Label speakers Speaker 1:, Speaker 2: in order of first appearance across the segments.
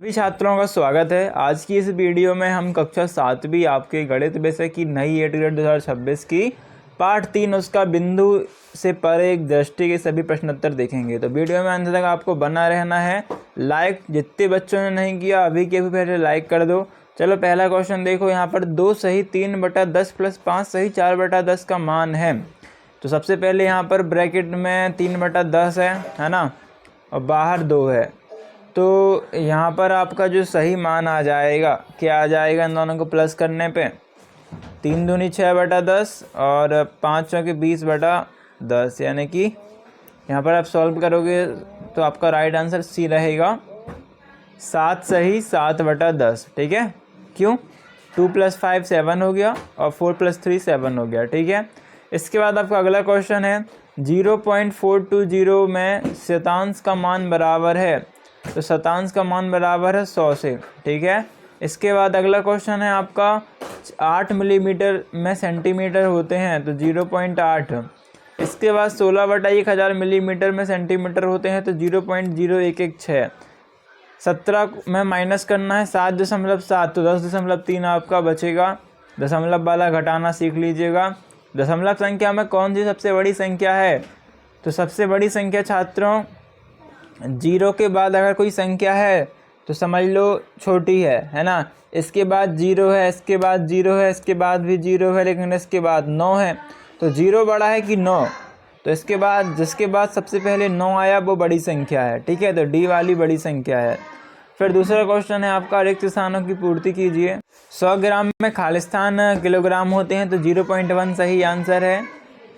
Speaker 1: सभी छात्रों का स्वागत है। आज की इस वीडियो में हम कक्षा 7वीं आपके गणित विषय की नई 8th ग्रेड 2026 की पार्ट 3 उसका बिंदु से परे एक दृष्टि के सभी प्रश्नोत्तर देखेंगे। तो वीडियो में अंत तक आपको बना रहना है। लाइक जितने बच्चों ने नहीं किया अभी के भी पहले लाइक कर दो। चलो पहला क्वेश्चन देखो। यहाँ पर 2 सही 3/10 प्लस 5 सही 4/10 का मान है। तो सबसे पहले यहाँ पर ब्रैकेट में 3/10 है ना, और बाहर 2 है। तो यहाँ पर आपका जो सही मान आ जाएगा, क्या आ जाएगा इन दोनों को प्लस करने पे, 3 दूनी 6/10 और 5 चौके 20/10, यानी कि यहाँ पर आप सॉल्व करोगे तो आपका राइट आंसर सी रहेगा 7 सही 7/10। ठीक है, क्यों 2 + 5 7 हो गया और 4 + 3 7 हो गया। ठीक है, इसके बाद आपका अगला क्वेश्चन है 0.420 में शतांश का मान बराबर है। तो शतांश का मान बराबर है 100 से। ठीक है, इसके बाद अगला क्वेश्चन है आपका 8 मिलीमीटर में सेंटीमीटर होते हैं, तो 0.8। इसके बाद 16/1000 मिलीमीटर में सेंटीमीटर होते हैं, तो 0.0116। 17 में माइनस करना है 7.7, तो 10.3 आपका बचेगा। दशमलव वाला घटाना सीख लीजिएगा। दशमलव संख्या में कौन सी सबसे बड़ी संख्या है? तो सबसे बड़ी संख्या छात्रों 0 के बाद अगर कोई संख्या है तो समझ लो छोटी है ना। इसके बाद 0 है, इसके बाद 0 है, इसके बाद भी 0 है, लेकिन इसके बाद 9 है। तो 0 बड़ा है कि 9? तो इसके बाद जिसके बाद सबसे पहले 9 आया वो बड़ी संख्या है। ठीक है, तो डी वाली बड़ी संख्या है। फिर दूसरा क्वेश्चन है आपका रिक्त स्थानों की पूर्ति कीजिए। 100 ग्राम में खालिस्तान किलोग्राम होते हैं, तो 0.1 सही आंसर है।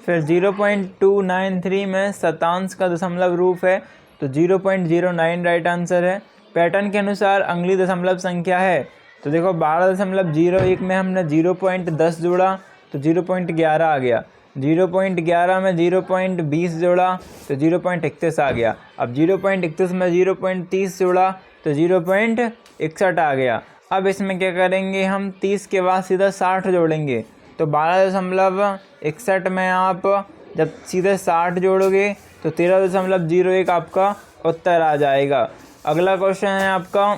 Speaker 1: फिर 0.293 में शतांश का दशमलव रूप है, तो 0.09 राइट आंसर है। पैटर्न के अनुसार अगली दशमलव संख्या है, तो देखो 12.01 में हमने 0.10 जोड़ा तो 0.11 आ गया। 0.11 में 0.20 जोड़ा तो 0.31 आ गया। अब 0.31 में 0.30 जोड़ा तो 0.61 आ गया। अब इसमें क्या करेंगे हम, 30 के बाद सीधा 60 जोड़ेंगे। तो 12.61 में आप जब सीधे 60 जोड़ोगे तो 13.01 आपका उत्तर आ जाएगा। अगला क्वेश्चन है आपका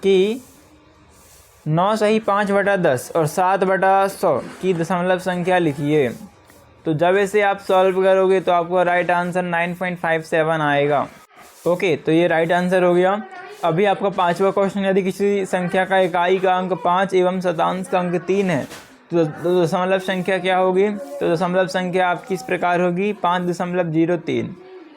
Speaker 1: कि 9 सही 5/10 और 7/100 की दशमलव संख्या लिखिए। तो जब इसे आप सॉल्व करोगे तो आपको राइट आंसर 9.57 आएगा। ओके, तो ये राइट आंसर हो गया। अभी आपका पांचवा क्वेश्चन, यदि किसी संख्या का इकाई का अंक 5 एवं शतांश का अंक 3 है तो दशमलव संख्या क्या होगी? तो दशमलव संख्या आपकी इस प्रकार होगी 5.03।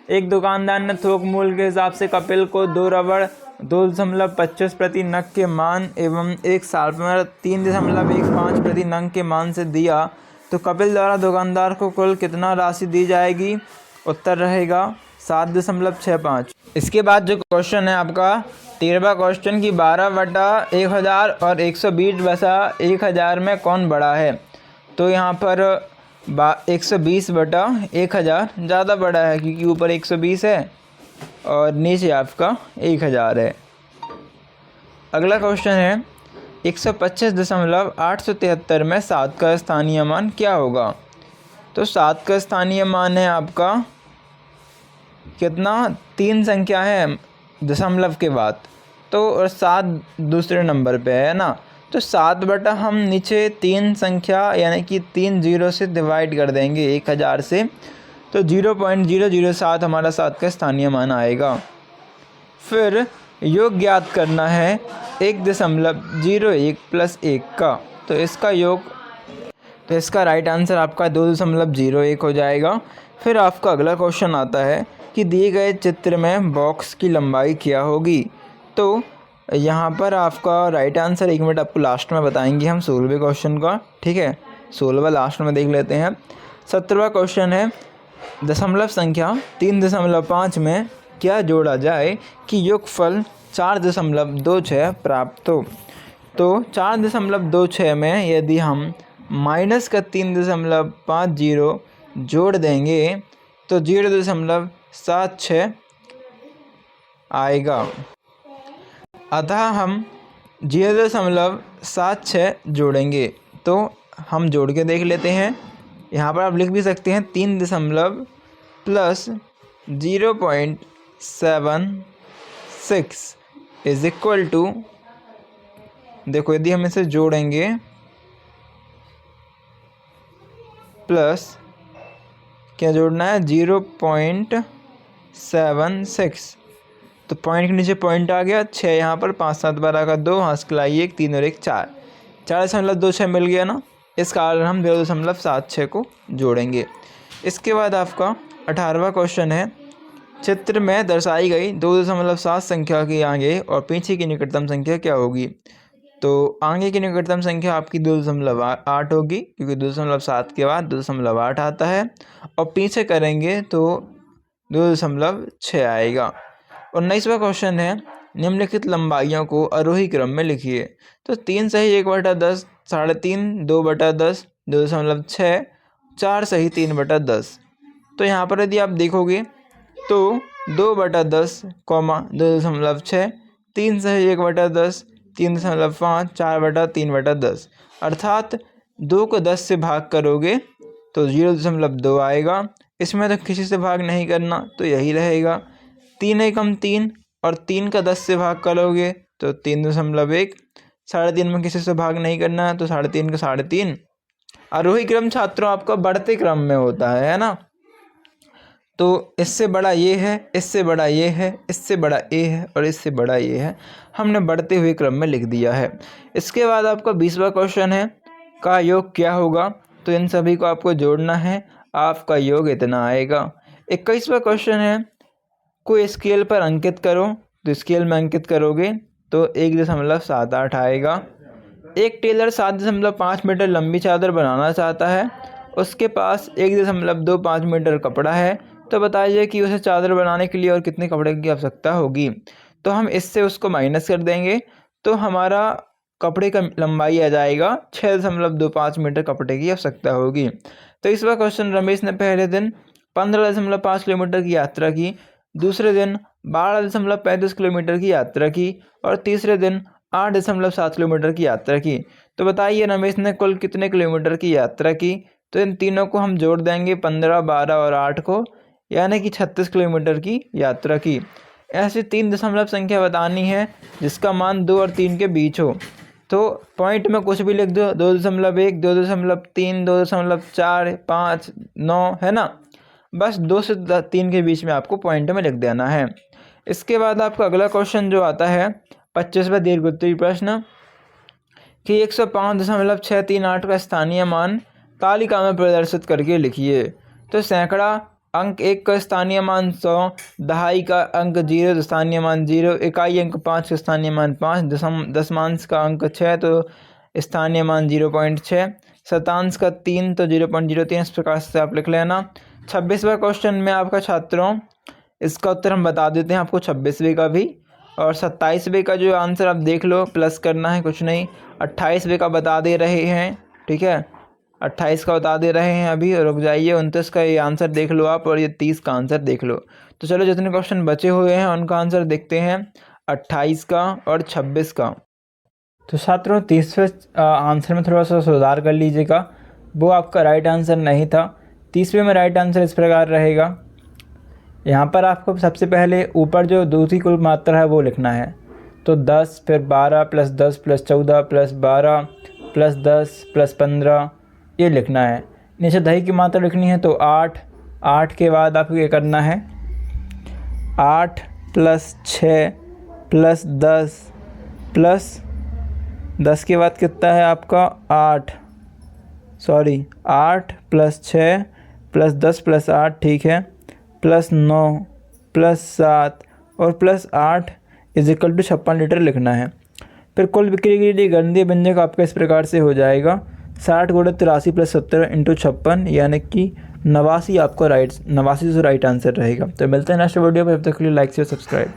Speaker 1: एक दुकानदार ने थोक मूल्य के हिसाब से कपिल को 2 रबड़ 2.25 प्रति नग के मान एवं एक शार्पनर 3.15 प्रति नग के मान से दिया, तो कपिल द्वारा दुकानदार को कुल कितना राशि दी जाएगी? उत्तर रहेगा 7.65। इसके बाद जो क्वेश्चन है आपका 13वां क्वेश्चन की 12/1000 और 120/1000 में कौन बड़ा है? तो यहाँ पर 120/1000 ज़्यादा बड़ा है, क्योंकि ऊपर 120 है और नीचे आपका 1000 है। अगला क्वेश्चन है 125.873 में 7 का स्थानीय मान क्या होगा? तो 7 का स्थानीय मान है आपका कितना? 3 संख्या है दशमलव के बाद, तो और 7 दूसरे नंबर पे है ना। तो 7 बटा हम नीचे 3 संख्या यानी कि 3 0 से डिवाइड कर देंगे 1000 से, तो 0.007 हमारा 7 का स्थानीय मान आएगा। फिर योग ज्ञात करना है 1.01 + 1 का, तो इसका योग, तो इसका राइट आंसर आपका 2.01 हो जाएगा। फिर आपका अगला क्वेश्चन आता है कि दिए गए चित्र में बॉक्स की लंबाई क्या होगी? तो यहाँ पर आपका राइट आंसर 1 मिनट आपको लास्ट में बताएंगे हम 16वें क्वेश्चन का। ठीक है, 16वां लास्ट में देख लेते हैं। 17वां क्वेश्चन है दशमलव संख्या 3.5 में क्या जोड़ा जाए कि योगफल 4.26 प्राप्त हो? तो 4.26 में यदि हम माइनस का 3.50 जोड़ देंगे तो 0.76 आएगा। अतः हम 0.76 जोड़ेंगे, तो हम जोड़ के देख लेते हैं। यहाँ पर आप लिख भी सकते हैं 3 दशमलव प्लस 0.76 इज इक्वल टू, देखो यदि हम इसे जोड़ेंगे प्लस क्या जोड़ना है 0.76, तो पॉइंट के नीचे पॉइंट आ गया 6 यहाँ पर, 5 7 12 का 2, हाँस खिलाई 1, 3 और 1 4, 4.26 मिल गया ना। इस कारण हम 0.76 को जोड़ेंगे। इसके बाद आपका 18वां क्वेश्चन है, चित्र में दर्शाई गई 2.7 संख्या की आगे और पीछे की निकटतम संख्या क्या होगी। तो आगे की निकटतम संख्या आपकी 2.8 होगी, क्योंकि 2.7 के बाद 2.8 आता है, और पीछे करेंगे तो 2.6 आएगा। 19वां क्वेश्चन है, निम्नलिखित लंबाइयों को आरोही क्रम में लिखिए। तो 3 सही 1/10, 3.5 2/10, 2.6, 4 सही 3/10। तो यहाँ पर यदि आप देखोगे तो 2/10, 2.6, 3 सही 1/10, 3.5, 4/3/10, अर्थात 2 को 10 से भाग करोगे तो 0.2 आएगा। इसमें तो किसी से भाग नहीं करना, तो यही रहेगा। 3 एकम 3 और 3 का 10 से भाग करोगे तो 3.1, 3.5 में किसी से भाग नहीं करना है, तो 3.5 का 3.5। आरोही क्रम छात्रों आपका बढ़ते क्रम में होता है ना। तो इससे बड़ा ये है, इससे बड़ा ये है, इससे बड़ा ए है और इससे बड़ा ये है, हमने बढ़ते हुए क्रम में लिख दिया है। इसके बाद आपका 20वां क्वेश्चन है, का योग क्या होगा। तो इन सभी को आपको जोड़ना है, आपका योग इतना आएगा। 21वां क्वेश्चन है, कोई स्केल पर अंकित करो। तो स्केल में अंकित करोगे तो 1.78 आएगा। एक टेलर 7.5 मीटर लंबी चादर बनाना चाहता है, उसके पास 1.25 मीटर कपड़ा है, तो बताइए कि उसे चादर बनाने के लिए और कितने कपड़े की आवश्यकता होगी। तो हम इससे उसको माइनस कर देंगे, तो हमारा कपड़े का लंबाई आ जाएगा 6.25 मीटर कपड़े की आवश्यकता होगी। तो इस बार क्वेश्चन, रमेश ने पहले दिन 15.5 किलोमीटर की यात्रा की, दूसरे दिन 12.35 किलोमीटर की यात्रा की और तीसरे दिन 8.7 किलोमीटर की यात्रा की। तो बताइए रमेश ने कुल कितने किलोमीटर की यात्रा की। तो इन तीनों को हम जोड़ देंगे, 15, 12 और 8 को, यानी कि 36 किलोमीटर की यात्रा की। ऐसे 3 दशमलव संख्या बतानी है जिसका मान 2 और 3 के बीच हो। तो पॉइंट में कुछ भी लिख दो, 2.1, 2.3, 2.4, 5, 9, है ना। बस 2 से 3 के बीच में आपको पॉइंट में लिख देना है। इसके बाद आपका अगला क्वेश्चन जो आता है 25वां दीर्घवृत्तीय प्रश्न, कि 105.638 का स्थानीय मान तालिका में प्रदर्शित करके लिखिए। तो सैकड़ा अंक 1 का स्थानीय मान 100, दहाई का अंक 0 स्थानीय मान 0, इकाई अंक 5 का स्थानीय मान 5, दशमांश का अंक 6 तो स्थानीय मान 0.6, शतांश का 3 तो 0.03। इस प्रकार से आप लिख लेना। 26वां क्वेश्चन में आपका छात्रों, इसका उत्तर हम बता देते हैं आपको 26वें का भी, और 27वें का जो आंसर आप देख लो, प्लस करना है, कुछ नहीं। 28वें का बता दे रहे हैं, ठीक है, 28 का बता दे रहे हैं अभी, रुक जाइए। 29 का ये आंसर देख लो आप, और ये 30 का आंसर देख लो। तो चलो जितने क्वेश्चन बचे हुए हैं उनका आंसर देखते हैं, 28 का और 26 का। तो छात्रों 30वें आंसर में थोड़ा सा सुधार कर लीजिएगा, वो आपका राइट आंसर नहीं था। 30वें में राइट आंसर इस प्रकार रहेगा, यहाँ पर आपको सबसे पहले ऊपर जो दूसरी कुल मात्रा है वो लिखना है। तो 10 फिर 12 + 10 + 14 + 12 + 10 + 15 ये लिखना है। नीचे दही की मात्रा लिखनी है, तो 8 के बाद आपको ये करना है 8 + 6 + 10 के बाद कितना है आपका 8 + 6 + 10 + 8, ठीक है, +9 +7 और +8 = 56 लीटर लिखना है। फिर कुल बिक्री के लिए गणितीय व्यंजक आपका इस प्रकार से हो जाएगा, 60 × 83 + 70 × 56, यानी कि 89 आपका 89 राइट आंसर रहेगा। तो मिलते हैं नेक्स्ट वीडियो पर, तब तक के लिए लाइक शेयर सब्सक्राइब।